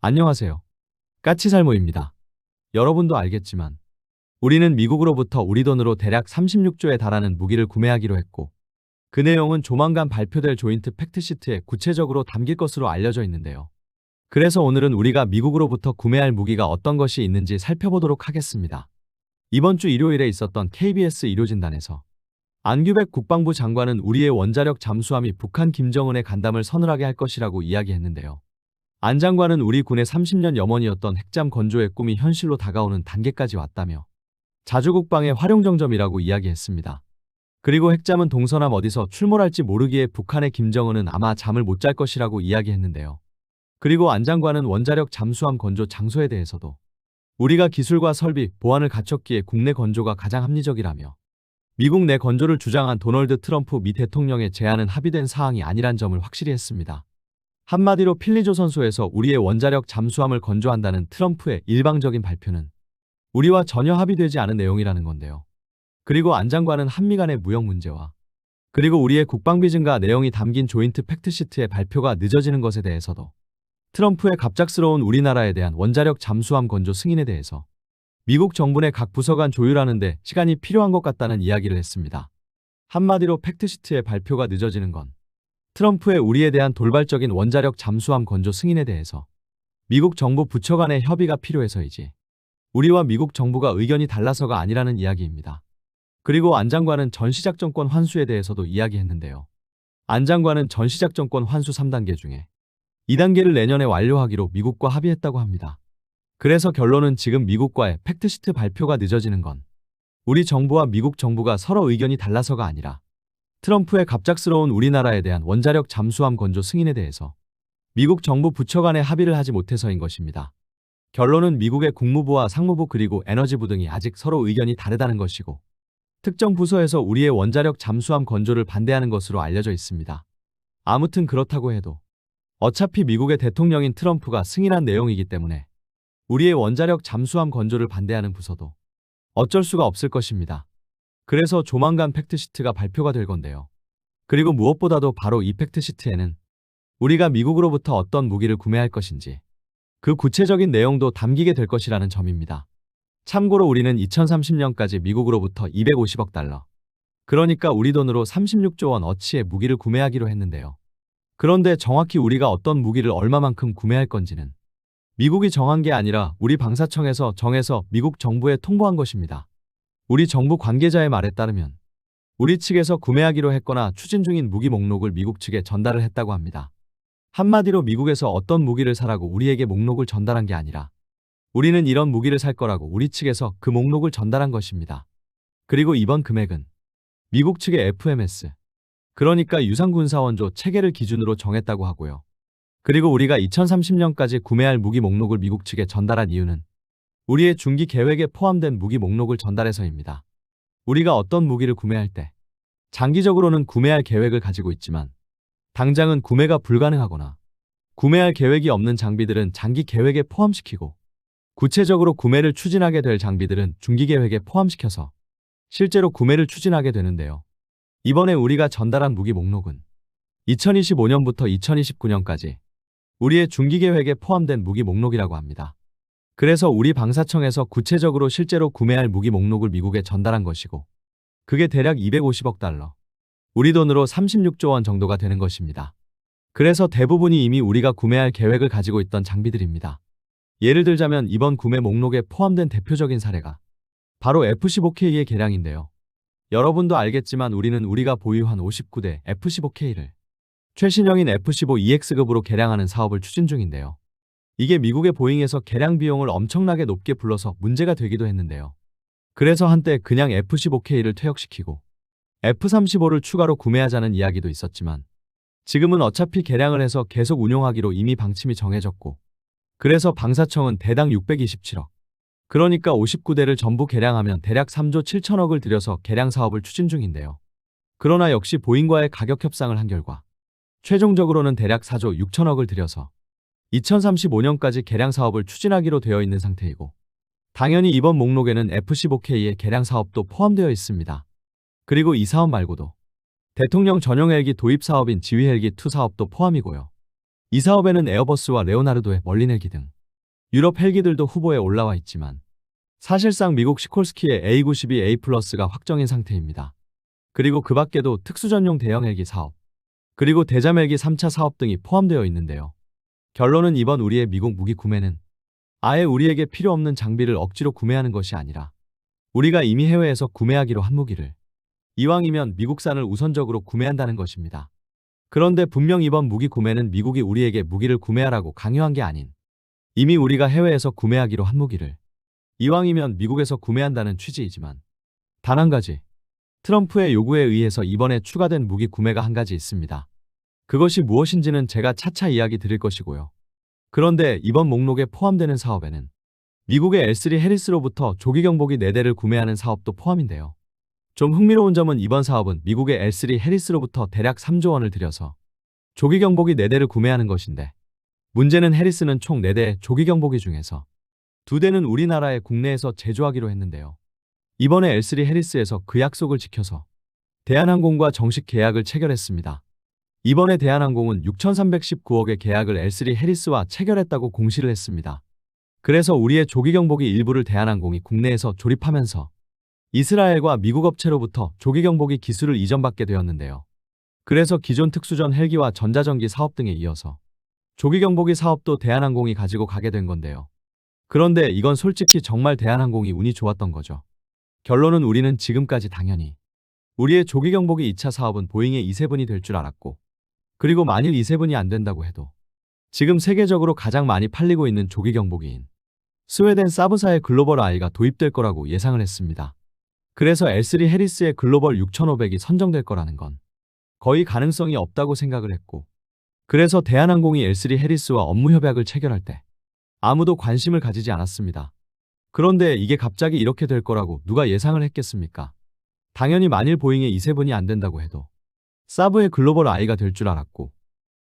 안녕하세요. 까치살모입니다. 여러분도 알겠지만 우리는 미국으로부터 우리 돈으로 대략 36조에 달하는 무기를 구매하기로 했고 그 내용은 조만간 발표될 조인트 팩트시트에 구체적으로 담길 것으로 알려져 있는데요. 그래서 오늘은 우리가 미국으로부터 구매할 무기가 어떤 것이 있는지 살펴보도록 하겠습니다. 이번 주 일요일에 있었던 KBS 일요진단에서 안규백 국방부 장관은 우리의 원자력 잠수함이 북한 김정은의 간담을 서늘하게 할 것이라고 이야기했는데요. 안 장관은 우리 군의 30년 염원이었던 핵잠 건조의 꿈이 현실로 다가오는 단계까지 왔다며 자주국방의 활용정점이라고 이야기했습니다. 그리고 핵잠은 동서남 어디서 출몰할지 모르기에 북한의 김정은은 아마 잠을 못 잘 것이라고 이야기했는데요. 그리고 안 장관은 원자력 잠수함 건조 장소에 대해서도 우리가 기술과 설비, 보안을 갖췄기에 국내 건조가 가장 합리적이라며 미국 내 건조를 주장한 도널드 트럼프 미 대통령의 제안은 합의된 사항이 아니란 점을 확실히 했습니다. 한마디로 필리조선소에서 우리의 원자력 잠수함을 건조한다는 트럼프의 일방적인 발표는 우리와 전혀 합의되지 않은 내용이라는 건데요. 그리고 안 장관은 한미 간의 무역 문제와 그리고 우리의 국방비 증가 내용이 담긴 조인트 팩트시트의 발표가 늦어지는 것에 대해서도 트럼프의 갑작스러운 우리나라에 대한 원자력 잠수함 건조 승인에 대해서 미국 정부 내 각 부서 간 조율하는 데 시간이 필요한 것 같다는 이야기를 했습니다. 한마디로 팩트시트의 발표가 늦어지는 건 트럼프의 우리에 대한 돌발적인 원자력 잠수함 건조 승인에 대해서 미국 정부 부처 간의 협의가 필요해서이지 우리와 미국 정부가 의견이 달라서가 아니라는 이야기입니다. 그리고 안 장관은 전시작전권 환수에 대해서도 이야기했는데요. 안 장관은 전시작전권 환수 3단계 중에 2단계를 내년에 완료하기로 미국과 합의했다고 합니다. 그래서 결론은 지금 미국과의 팩트시트 발표가 늦어지는 건 우리 정부와 미국 정부가 서로 의견이 달라서가 아니라 트럼프의 갑작스러운 우리나라에 대한 원자력 잠수함 건조 승인에 대해서 미국 정부 부처 간의 합의를 하지 못해서인 것입니다. 결론은 미국의 국무부와 상무부 그리고 에너지부 등이 아직 서로 의견이 다르다는 것이고 특정 부서에서 우리의 원자력 잠수함 건조를 반대하는 것으로 알려져 있습니다. 아무튼 그렇다고 해도 어차피 미국의 대통령인 트럼프가 승인한 내용이기 때문에 우리의 원자력 잠수함 건조를 반대하는 부서도 어쩔 수가 없을 것입니다. 그래서 조만간 팩트시트가 발표가 될 건데요. 그리고 무엇보다도 바로 이 팩트시트에는 우리가 미국으로부터 어떤 무기를 구매할 것인지 그 구체적인 내용도 담기게 될 것이라는 점입니다. 참고로 우리는 2030년까지 미국으로부터 250억 달러, 그러니까 우리 돈으로 36조 원 어치의 무기를 구매하기로 했는데요. 그런데 정확히 우리가 어떤 무기를 얼마만큼 구매할 건지는 미국이 정한 게 아니라 우리 방사청에서 정해서 미국 정부에 통보한 것입니다. 우리 정부 관계자의 말에 따르면 우리 측에서 구매하기로 했거나 추진 중인 무기 목록을 미국 측에 전달을 했다고 합니다. 한마디로 미국에서 어떤 무기를 사라고 우리에게 목록을 전달한 게 아니라 우리는 이런 무기를 살 거라고 우리 측에서 그 목록을 전달한 것입니다. 그리고 이번 금액은 미국 측의 FMS, 그러니까 유상군사원조 체계를 기준으로 정했다고 하고요. 그리고 우리가 2030년까지 구매할 무기 목록을 미국 측에 전달한 이유는 우리의 중기 계획에 포함된 무기 목록을 전달해서입니다. 우리가 어떤 무기를 구매할 때 장기적으로는 구매할 계획을 가지고 있지만 당장은 구매가 불가능하거나 구매할 계획이 없는 장비들은 장기 계획에 포함시키고 구체적으로 구매를 추진하게 될 장비들은 중기 계획에 포함시켜서 실제로 구매를 추진하게 되는데요. 이번에 우리가 전달한 무기 목록은 2025년부터 2029년까지 우리의 중기 계획에 포함된 무기 목록이라고 합니다. 그래서 우리 방사청에서 구체적으로 실제로 구매할 무기 목록을 미국에 전달한 것이고 그게 대략 250억 달러, 우리 돈으로 36조 원 정도가 되는 것입니다. 그래서 대부분이 이미 우리가 구매할 계획을 가지고 있던 장비들입니다. 예를 들자면 이번 구매 목록에 포함된 대표적인 사례가 바로 F-15K의 개량인데요. 여러분도 알겠지만 우리는 우리가 보유한 59대 F-15K를 최신형인 F-15EX급으로 개량하는 사업을 추진 중인데요. 이게 미국의 보잉에서 개량 비용을 엄청나게 높게 불러서 문제가 되기도 했는데요. 그래서 한때 그냥 F-15K를 퇴역시키고 F-35를 추가로 구매하자는 이야기도 있었지만 지금은 어차피 개량을 해서 계속 운용하기로 이미 방침이 정해졌고 그래서 방사청은 대당 627억, 그러니까 59대를 전부 개량하면 대략 3조 7천억을 들여서 개량 사업을 추진 중인데요. 그러나 역시 보잉과의 가격 협상을 한 결과 최종적으로는 대략 4조 6천억을 들여서 2035년까지 개량 사업을 추진하기로 되어 있는 상태이고 당연히 이번 목록에는 F-15K의 개량 사업도 포함되어 있습니다. 그리고 이 사업 말고도 대통령 전용 헬기 도입 사업인 지휘 헬기 2 사업도 포함이고요. 이 사업에는 에어버스와 레오나르도의 멀린 헬기 등 유럽 헬기들도 후보에 올라와 있지만 사실상 미국 시콜스키의 A-92A+가 확정인 상태입니다. 그리고 그 밖에도 특수전용 대형 헬기 사업, 그리고 대잠 헬기 3차 사업 등이 포함되어 있는데요. 결론은 이번 우리의 미국 무기 구매는 아예 우리에게 필요 없는 장비를 억지로 구매하는 것이 아니라 우리가 이미 해외에서 구매하기로 한 무기를 이왕이면 미국산을 우선적으로 구매한다는 것입니다. 그런데 분명 이번 무기 구매는 미국이 우리에게 무기를 구매하라고 강요한 게 아닌 이미 우리가 해외에서 구매하기로 한 무기를 이왕이면 미국에서 구매한다는 취지이지만 단 한 가지, 트럼프의 요구에 의해서 이번에 추가된 무기 구매가 한 가지 있습니다. 그것이 무엇인지는 제가 차차 이야기 드릴 것이고요. 그런데 이번 목록에 포함되는 사업에는 미국의 L3 해리스로부터 조기 경보기 4대를 구매하는 사업도 포함인데요. 좀 흥미로운 점은 이번 사업은 미국의 L3 해리스로부터 대략 3조 원을 들여서 조기 경보기 4대를 구매하는 것인데 문제는 해리스는 총 4대의 조기 경보기 중에서 2대는 우리나라의 국내에서 제조하기로 했는데요. 이번에 L3 해리스에서 그 약속을 지켜서 대한항공과 정식 계약을 체결했습니다. 이번에 대한항공은 6,319억의 계약을 L3 해리스와 체결했다고 공시를 했습니다. 그래서 우리의 조기 경보기 일부를 대한항공이 국내에서 조립하면서 이스라엘과 미국 업체로부터 조기 경보기 기술을 이전받게 되었는데요. 그래서 기존 특수전 헬기와 전자전기 사업 등에 이어서 조기 경보기 사업도 대한항공이 가지고 가게 된 건데요. 그런데 이건 솔직히 정말 대한항공이 운이 좋았던 거죠. 결론은 우리는 지금까지 당연히 우리의 조기 경보기 2차 사업은 보잉의 E7이 될 줄 알았고, 그리고 만일 E7이 안 된다고 해도 지금 세계적으로 가장 많이 팔리고 있는 조기 경보기인 스웨덴 사브사의 글로벌 I가 도입될 거라고 예상을 했습니다. 그래서 L3 해리스의 글로벌 6500이 선정될 거라는 건 거의 가능성이 없다고 생각을 했고, 그래서 대한항공이 L3 해리스와 업무 협약을 체결할 때 아무도 관심을 가지지 않았습니다. 그런데 이게 갑자기 이렇게 될 거라고 누가 예상을 했겠습니까? 당연히 만일 보잉의 E7이 안 된다고 해도 사브의 글로벌 I가 될 줄 알았고,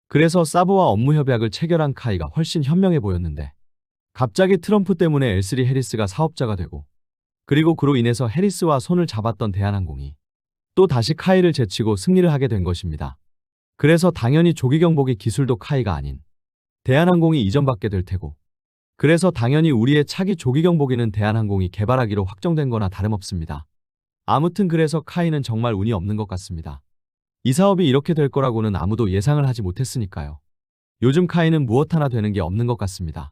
그래서 사브와 업무 협약을 체결한 카이가 훨씬 현명해 보였는데 갑자기 트럼프 때문에 L3 해리스가 사업자가 되고, 그리고 그로 인해서 해리스와 손을 잡았던 대한항공이 또 다시 카이를 제치고 승리를 하게 된 것입니다. 그래서 당연히 조기 경보기 기술도 카이가 아닌 대한항공이 이전받게 될 테고, 그래서 당연히 우리의 차기 조기 경보기는 대한항공이 개발하기로 확정된 거나 다름없습니다. 아무튼 그래서 카이는 정말 운이 없는 것 같습니다. 이 사업이 이렇게 될 거라고는 아무도 예상을 하지 못했으니까요. 요즘 카이는 무엇 하나 되는 게 없는 것 같습니다.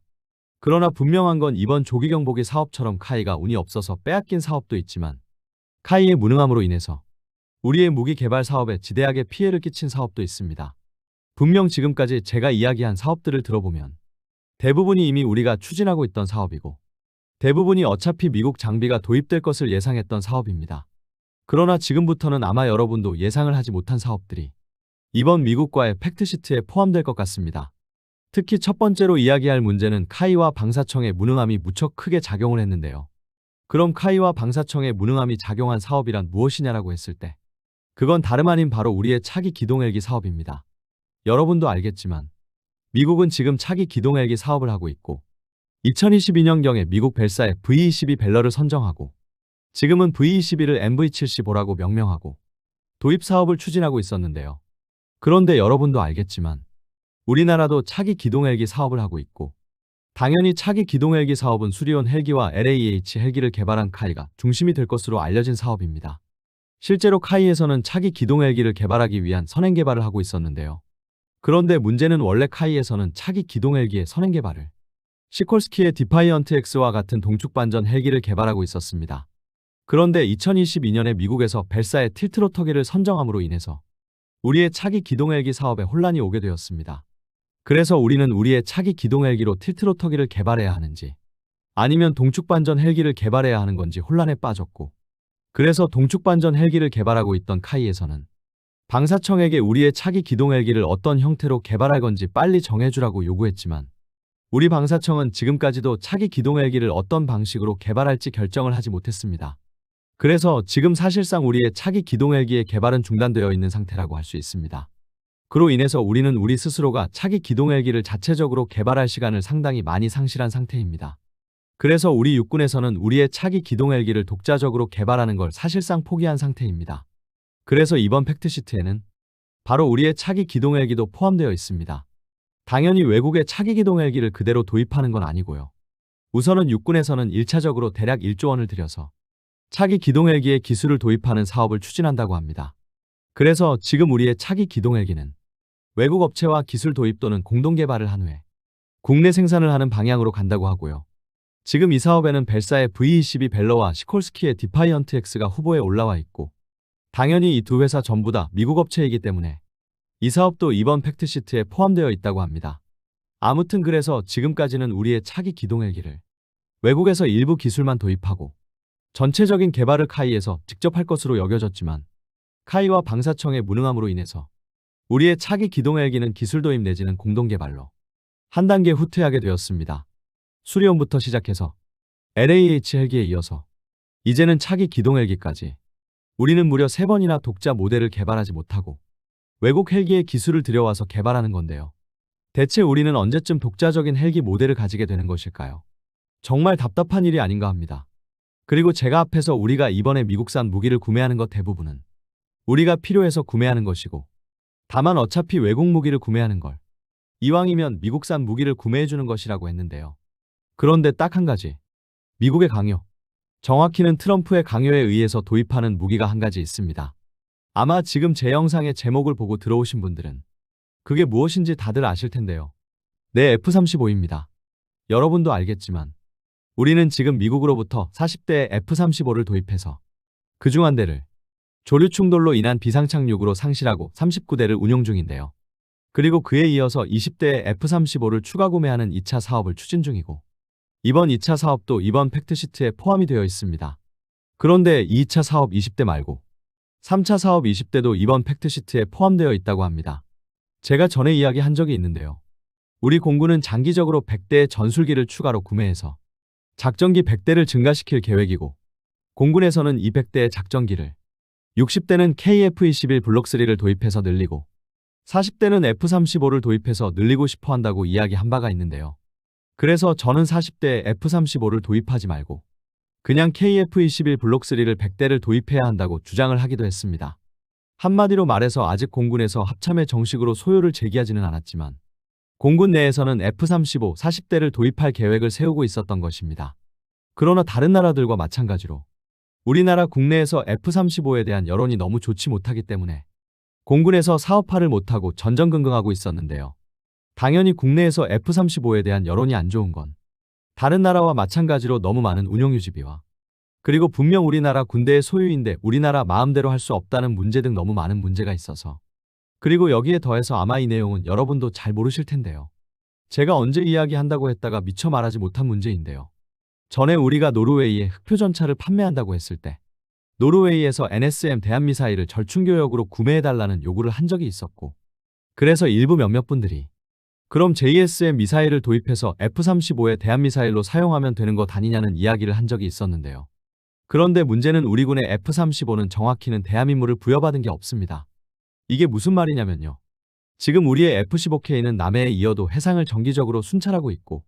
그러나 분명한 건 이번 조기 경보기 사업처럼 카이가 운이 없어서 빼앗긴 사업도 있지만 카이의 무능함으로 인해서 우리의 무기 개발 사업에 지대하게 피해를 끼친 사업도 있습니다. 분명 지금까지 제가 이야기한 사업들을 들어보면 대부분이 이미 우리가 추진하고 있던 사업이고, 대부분이 어차피 미국 장비가 도입될 것을 예상했던 사업입니다. 그러나 지금부터는 아마 여러분도 예상을 하지 못한 사업들이 이번 미국과의 팩트시트에 포함될 것 같습니다. 특히 첫 번째로 이야기할 문제는 카이와 방사청의 무능함이 무척 크게 작용을 했는데요. 그럼 카이와 방사청의 무능함이 작용한 사업이란 무엇이냐라고 했을 때 그건 다름 아닌 바로 우리의 차기 기동 헬기 사업입니다. 여러분도 알겠지만 미국은 지금 차기 기동 헬기 사업을 하고 있고, 2022년경에 미국 벨사에 V-22 벨러를 선정하고 지금은 V-22를 MV-75라고 명명하고 도입 사업을 추진하고 있었는데요. 그런데 여러분도 알겠지만 우리나라도 차기 기동 헬기 사업을 하고 있고, 당연히 차기 기동 헬기 사업은 수리온 헬기와 LAH 헬기를 개발한 카이가 중심이 될 것으로 알려진 사업입니다. 실제로 카이에서는 차기 기동 헬기를 개발하기 위한 선행 개발을 하고 있었는데요. 그런데 문제는 원래 카이에서는 차기 기동 헬기의 선행 개발을 시콜스키의 디파이언트 X와 같은 동축 반전 헬기를 개발하고 있었습니다. 그런데 2022년에 미국에서 벨사의 틸트로터기를 선정함으로 인해서 우리의 차기 기동 헬기 사업에 혼란이 오게 되었습니다. 그래서 우리는 우리의 차기 기동 헬기로 틸트로터기를 개발해야 하는지 아니면 동축 반전 헬기를 개발해야 하는 건지 혼란에 빠졌고, 그래서 동축 반전 헬기를 개발하고 있던 카이에서는 방사청에게 우리의 차기 기동 헬기를 어떤 형태로 개발할 건지 빨리 정해주라고 요구했지만 우리 방사청은 지금까지도 차기 기동 헬기를 어떤 방식으로 개발할지 결정을 하지 못했습니다. 그래서 지금 사실상 우리의 차기 기동 헬기의 개발은 중단되어 있는 상태라고 할 수 있습니다. 그로 인해서 우리는 우리 스스로가 차기 기동 헬기를 자체적으로 개발할 시간을 상당히 많이 상실한 상태입니다. 그래서 우리 육군에서는 우리의 차기 기동 헬기를 독자적으로 개발하는 걸 사실상 포기한 상태입니다. 그래서 이번 팩트시트에는 바로 우리의 차기 기동 헬기도 포함되어 있습니다. 당연히 외국의 차기 기동 헬기를 그대로 도입하는 건 아니고요. 우선은 육군에서는 1차적으로 대략 1조 원을 들여서 차기 기동 헬기의 기술을 도입하는 사업을 추진한다고 합니다. 그래서 지금 우리의 차기 기동 헬기는 외국 업체와 기술 도입 또는 공동 개발을 한 후에 국내 생산을 하는 방향으로 간다고 하고요. 지금 이 사업에는 벨사의 V-22 벨러와 시콜스키의 디파이언트 X가 후보에 올라와 있고, 당연히 이 두 회사 전부 다 미국 업체이기 때문에 이 사업도 이번 팩트시트에 포함되어 있다고 합니다. 아무튼 그래서 지금까지는 우리의 차기 기동 헬기를 외국에서 일부 기술만 도입하고 전체적인 개발을 카이에서 직접 할 것으로 여겨졌지만, 카이와 방사청의 무능함으로 인해서 우리의 차기 기동 헬기는 기술 도입 내지는 공동 개발로 한 단계 후퇴하게 되었습니다. 수리온부터 시작해서 LAH 헬기에 이어서 이제는 차기 기동 헬기까지 우리는 무려 3번이나 독자 모델을 개발하지 못하고 외국 헬기의 기술을 들여와서 개발하는 건데요. 대체 우리는 언제쯤 독자적인 헬기 모델을 가지게 되는 것일까요? 정말 답답한 일이 아닌가 합니다. 그리고 제가 앞에서 우리가 이번에 미국산 무기를 구매하는 것 대부분은 우리가 필요해서 구매하는 것이고, 다만 어차피 외국 무기를 구매하는 걸 이왕이면 미국산 무기를 구매해주는 것이라고 했는데요. 그런데 딱 한 가지, 미국의 강요, 정확히는 트럼프의 강요에 의해서 도입하는 무기가 한 가지 있습니다. 아마 지금 제 영상의 제목을 보고 들어오신 분들은 그게 무엇인지 다들 아실 텐데요. 네, F-35입니다. 여러분도 알겠지만 우리는 지금 미국으로부터 40대의 F-35를 도입해서 그중 한 대를 조류 충돌로 인한 비상착륙으로 상실하고 39대를 운용 중인데요. 그리고 그에 이어서 20대의 F-35를 추가 구매하는 2차 사업을 추진 중이고, 이번 2차 사업도 이번 팩트시트에 포함이 되어 있습니다. 그런데 2차 사업 20대 말고 3차 사업 20대도 이번 팩트시트에 포함되어 있다고 합니다. 제가 전에 이야기한 적이 있는데요. 우리 공군은 장기적으로 100대의 전술기를 추가로 구매해서 작전기 100대를 증가시킬 계획이고, 공군에서는 200대의 작전기를, 60대는 KF-21 블록3를 도입해서 늘리고 40대는 F-35를 도입해서 늘리고 싶어 한다고 이야기한 바가 있는데요. 그래서 저는 40대에 F-35를 도입하지 말고 그냥 KF-21 블록3를 100대를 도입해야 한다고 주장을 하기도 했습니다. 한마디로 말해서 아직 공군에서 합참에 정식으로 소요를 제기하지는 않았지만 공군 내에서는 F-35 40대를 도입할 계획을 세우고 있었던 것입니다. 그러나 다른 나라들과 마찬가지로 우리나라 국내에서 F-35에 대한 여론이 너무 좋지 못하기 때문에 공군에서 사업화를 못하고 전전긍긍하고 있었는데요. 당연히 국내에서 F-35에 대한 여론이 안 좋은 건 다른 나라와 마찬가지로 너무 많은 운용유지비와, 그리고 분명 우리나라 군대의 소유인데 우리나라 마음대로 할 수 없다는 문제 등 너무 많은 문제가 있어서, 그리고 여기에 더해서 아마 이 내용은 여러분도 잘 모르실 텐데요. 제가 언제 이야기한다고 했다가 미처 말하지 못한 문제인데요. 전에 우리가 노르웨이에 흑표전차를 판매한다고 했을 때 노르웨이에서 NSM 대한미사일을 절충교역으로 구매해달라는 요구를 한 적이 있었고, 그래서 일부 몇몇 분들이 그럼 JSM 미사일을 도입해서 F-35의 대한미사일로 사용하면 되는 것 아니냐는 이야기를 한 적이 있었는데요. 그런데 문제는 우리 군의 F-35는 정확히는 대함임무를 부여받은 게 없습니다. 이게 무슨 말이냐면요. 지금 우리의 F-15K는 남해에 이어도 해상을 정기적으로 순찰하고 있고,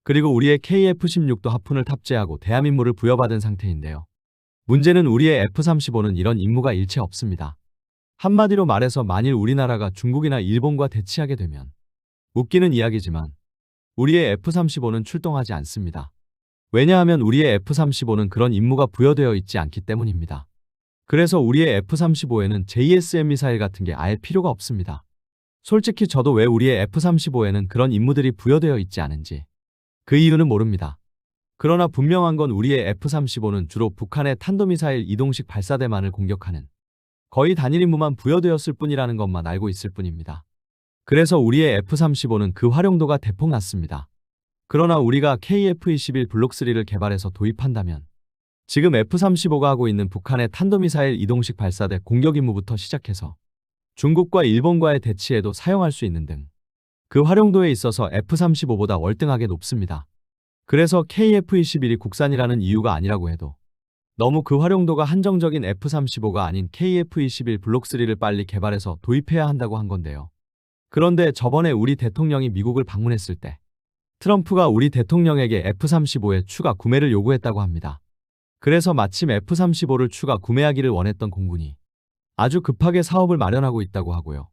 그리고 우리의 KF-16도 하푼을 탑재하고 대함임무를 부여받은 상태인데요. 문제는 우리의 F-35는 이런 임무가 일체 없습니다. 한마디로 말해서 만일 우리나라가 중국이나 일본과 대치하게 되면, 웃기는 이야기지만 우리의 F-35는 출동하지 않습니다. 왜냐하면 우리의 F-35는 그런 임무가 부여되어 있지 않기 때문입니다. 그래서 우리의 F-35에는 JSM 미사일 같은 게 아예 필요가 없습니다. 솔직히 저도 왜 우리의 F-35에는 그런 임무들이 부여되어 있지 않은지 그 이유는 모릅니다. 그러나 분명한 건 우리의 F-35는 주로 북한의 탄도미사일 이동식 발사대만을 공격하는 거의 단일 임무만 부여되었을 뿐이라는 것만 알고 있을 뿐입니다. 그래서 우리의 F-35는 그 활용도가 대폭 낮습니다. 그러나 우리가 KF-21 블록3를 개발해서 도입한다면 지금 F-35가 하고 있는 북한의 탄도미사일 이동식 발사대 공격 임무부터 시작해서 중국과 일본과의 대치에도 사용할 수 있는 등 그 활용도에 있어서 F-35보다 월등하게 높습니다. 그래서 KF-21이 국산이라는 이유가 아니라고 해도 너무 그 활용도가 한정적인 F-35가 아닌 KF-21 블록3를 빨리 개발해서 도입해야 한다고 한 건데요. 그런데 저번에 우리 대통령이 미국을 방문했을 때 트럼프가 우리 대통령에게 F-35의 추가 구매를 요구했다고 합니다. 그래서 마침 F-35를 추가 구매하기를 원했던 공군이 아주 급하게 사업을 마련하고 있다고 하고요.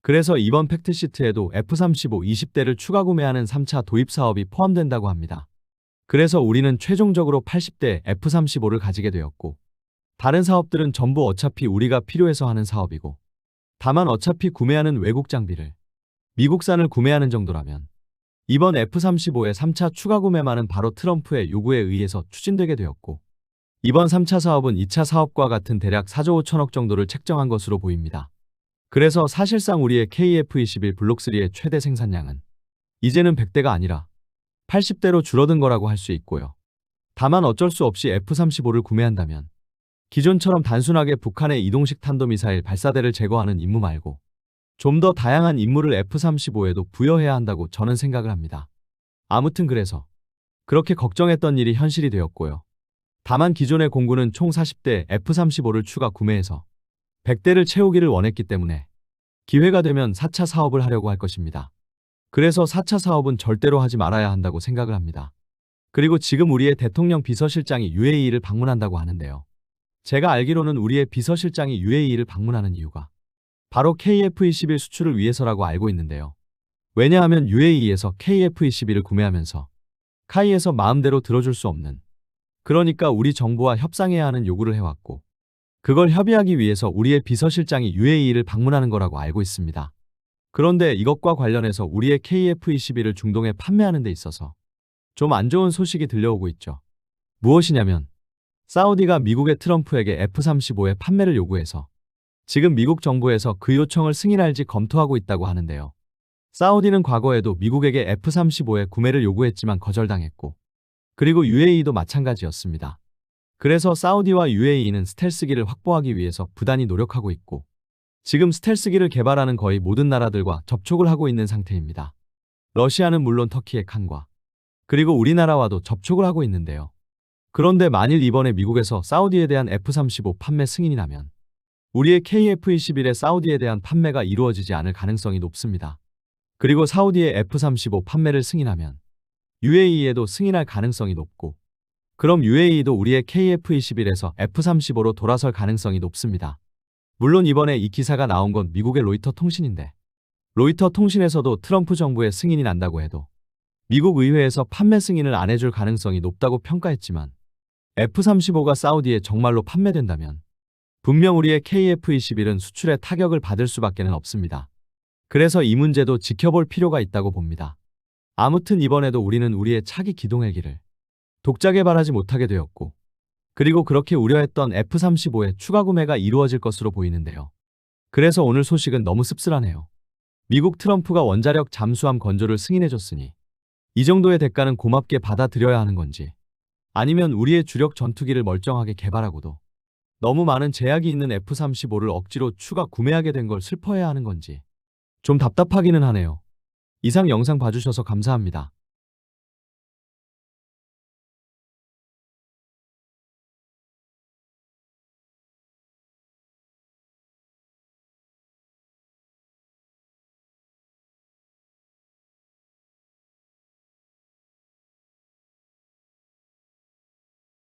그래서 이번 팩트시트에도 F-35 20대를 추가 구매하는 3차 도입 사업이 포함된다고 합니다. 그래서 우리는 최종적으로 80대 F-35를 가지게 되었고, 다른 사업들은 전부 어차피 우리가 필요해서 하는 사업이고, 다만 어차피 구매하는 외국 장비를 미국산을 구매하는 정도라면 이번 F-35의 3차 추가 구매만은 바로 트럼프의 요구에 의해서 추진되게 되었고, 이번 3차 사업은 2차 사업과 같은 대략 4조 5천억 정도를 책정한 것으로 보입니다. 그래서 사실상 우리의 KF-21 블록3의 최대 생산량은 이제는 100대가 아니라 80대로 줄어든 거라고 할 수 있고요. 다만 어쩔 수 없이 F-35를 구매한다면 기존처럼 단순하게 북한의 이동식 탄도미사일 발사대를 제거하는 임무 말고 좀 더 다양한 임무를 F-35에도 부여해야 한다고 저는 생각을 합니다. 아무튼 그래서 그렇게 걱정했던 일이 현실이 되었고요. 다만 기존의 공군은 총 40대 F-35를 추가 구매해서 100대를 채우기를 원했기 때문에 기회가 되면 4차 사업을 하려고 할 것입니다. 그래서 4차 사업은 절대로 하지 말아야 한다고 생각을 합니다. 그리고 지금 우리의 대통령 비서실장이 UAE를 방문한다고 하는데요. 제가 알기로는 우리의 비서실장이 UAE를 방문하는 이유가 바로 KF-21 수출을 위해서라고 알고 있는데요. 왜냐하면 UAE에서 KF-21을 구매하면서 카이에서 마음대로 들어줄 수 없는, 그러니까 우리 정부와 협상해야 하는 요구를 해왔고, 그걸 협의하기 위해서 우리의 비서실장이 UAE를 방문하는 거라고 알고 있습니다. 그런데 이것과 관련해서 우리의 KF-21을 중동에 판매하는 데 있어서 좀 안 좋은 소식이 들려오고 있죠. 무엇이냐면 사우디가 미국의 트럼프에게 F-35의 판매를 요구해서 지금 미국 정부에서 그 요청을 승인할지 검토하고 있다고 하는데요. 사우디는 과거에도 미국에게 F-35의 구매를 요구했지만 거절당했고, 그리고 UAE도 마찬가지였습니다. 그래서 사우디와 UAE는 스텔스기를 확보하기 위해서 부단히 노력하고 있고, 지금 스텔스기를 개발하는 거의 모든 나라들과 접촉을 하고 있는 상태입니다. 러시아는 물론 터키의 칸과 그리고 우리나라와도 접촉을 하고 있는데요. 그런데 만일 이번에 미국에서 사우디에 대한 F-35 판매 승인이 나면 우리의 KF-21의 사우디에 대한 판매가 이루어지지 않을 가능성이 높습니다. 그리고 사우디의 F-35 판매를 승인하면 UAE에도 승인할 가능성이 높고, 그럼 UAE도 우리의 KF-21에서 F-35로 돌아설 가능성이 높습니다. 물론 이번에 이 기사가 나온 건 미국의 로이터 통신인데, 로이터 통신에서도 트럼프 정부의 승인이 난다고 해도 미국 의회에서 판매 승인을 안 해줄 가능성이 높다고 평가했지만, F-35가 사우디에 정말로 판매된다면 분명 우리의 KF-21은 수출에 타격을 받을 수밖에는 없습니다. 그래서 이 문제도 지켜볼 필요가 있다고 봅니다. 아무튼 이번에도 우리는 우리의 차기 기동헬기를 독자 개발하지 못하게 되었고, 그리고 그렇게 우려했던 F-35의 추가 구매가 이루어질 것으로 보이는데요. 그래서 오늘 소식은 너무 씁쓸하네요. 미국 트럼프가 원자력 잠수함 건조를 승인해줬으니 이 정도의 대가는 고맙게 받아들여야 하는 건지, 아니면 우리의 주력 전투기를 멀쩡하게 개발하고도 너무 많은 제약이 있는 F-35를 억지로 추가 구매하게 된 걸 슬퍼해야 하는 건지 좀 답답하기는 하네요. 이상 영상 봐주셔서 감사합니다.